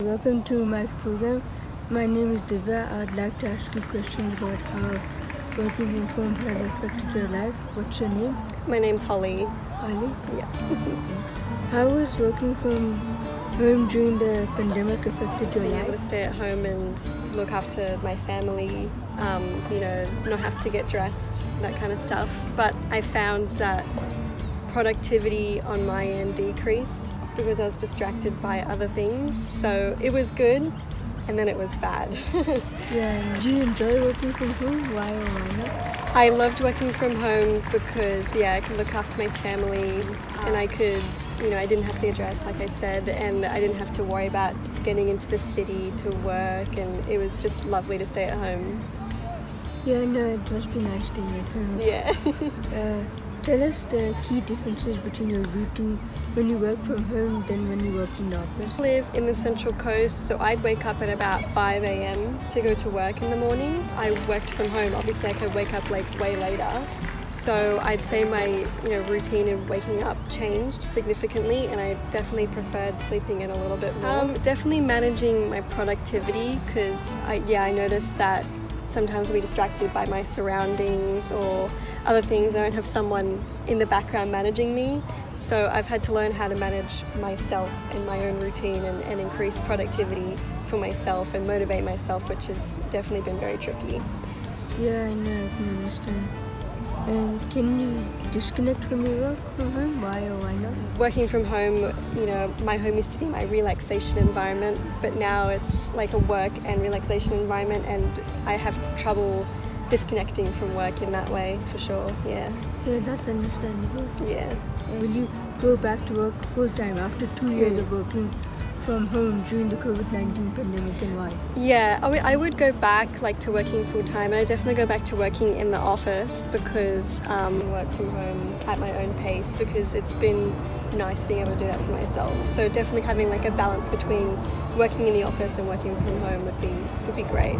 welcome to my program. My name is Divya. I'd like to ask you questions about how working from home has affected your life. What's your name? My name's Holly. Holly? Yeah. How was working from home during the pandemic affected your Being able to life? stay at home and look after my family, not have to get dressed, that kind of stuff. But I found that productivity on my end decreased because I was distracted by other things. So it was good and then it was bad. Yeah, and do you enjoy working from home? Why or why not? I loved working from home because, I could look after my family and I could, I didn't have to get dressed, like I said, and I didn't have to worry about getting into the city to work, and it was just lovely to stay at home. Yeah, no, it must be nice staying at home. Yeah. Tell us the key differences between your routine when you work from home than when you work in the office. I live in the Central Coast, so I'd wake up at about 5 a.m. to go to work in the morning. I worked from home, obviously I could wake up way later. So I'd say my routine in waking up changed significantly, and I definitely preferred sleeping in a little bit more. Definitely managing my productivity, because I noticed that sometimes I'll be distracted by my surroundings or other things. I don't have someone in the background managing me. So I've had to learn how to manage myself and my own routine and increase productivity for myself and motivate myself, which has definitely been very tricky. Yeah, I know, I can understand. And can you disconnect from your work from home? Why or why not? Working from home, my home used to be my relaxation environment, but now it's like a work and relaxation environment, and I have trouble disconnecting from work in that way, for sure. Yeah. Yeah, that's understandable. Yeah. Will you go back to work full time after 2 years of working from home during the COVID-19 pandemic, and why? Yeah, I would go back to working full time, and I definitely go back to working in the office because work from home at my own pace, because it's been nice being able to do that for myself. So definitely having a balance between working in the office and working from home would be great.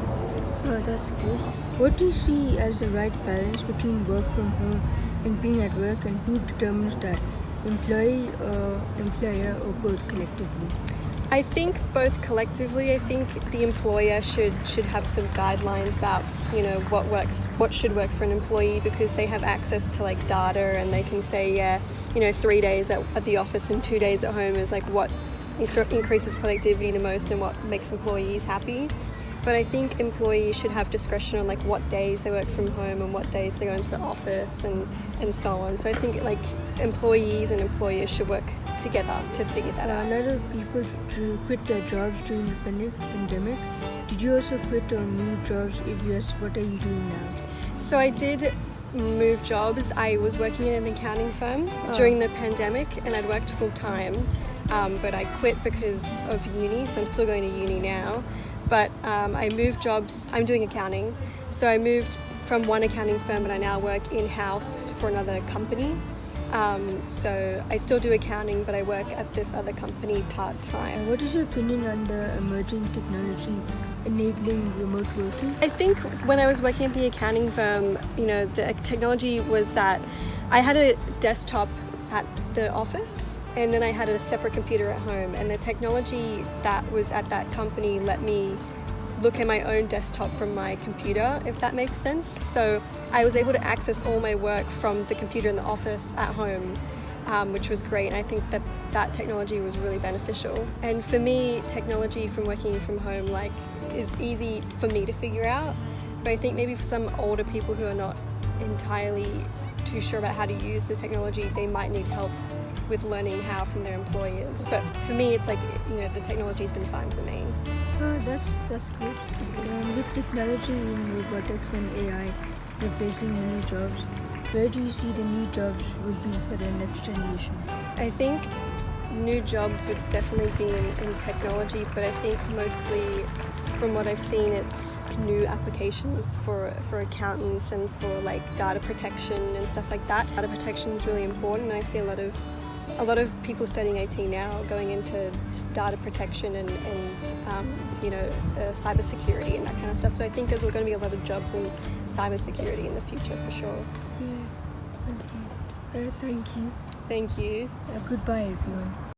Oh, that's good. What do you see as the right balance between work from home and being at work, and who determines that? Employee or employer, or both collectively? I think both collectively. I think the employer should have some guidelines about what should work for an employee, because they have access to data, and they can say 3 days at the office and 2 days at home is what increases productivity the most and what makes employees happy. But I think employees should have discretion on what days they work from home and what days they go into the office and so on. So I think employees and employers should work together to figure that out. A lot of people quit their jobs during the pandemic. Did you also quit or move jobs? If yes, what are you doing now? So I did move jobs. I was working in an accounting firm during the pandemic, and I'd worked full time, but I quit because of uni, so I'm still going to uni now. But I moved jobs. I'm doing accounting, so I moved from one accounting firm, and I now work in-house for another company. So I still do accounting, but I work at this other company part-time. What is your opinion on the emerging technology enabling remote working? I think when I was working at the accounting firm, the technology was that I had a desktop at the office, and then I had a separate computer at home, and the technology that was at that company let me look at my own desktop from my computer, if that makes sense. So I was able to access all my work from the computer in the office at home, which was great, and I think that technology was really beneficial. And for me, technology from working from home is easy for me to figure out, but I think maybe for some older people who are not entirely too sure about how to use the technology, they might need help with learning how from their employers. But for me, it's the technology's been fine for me. Oh, that's good. With technology in robotics and AI replacing many jobs, where do you see the new jobs will be for the next generation? I think new jobs would definitely be in technology, but I think mostly from what I've seen, it's new applications for accountants and for data protection and stuff like that. Data protection is really important, and I see a lot of people studying AT now going into data protection and cybersecurity and that kind of stuff. So I think there's going to be a lot of jobs in cybersecurity in the future, for sure. Yeah. Okay. Thank you. Thank you. Goodbye, everyone.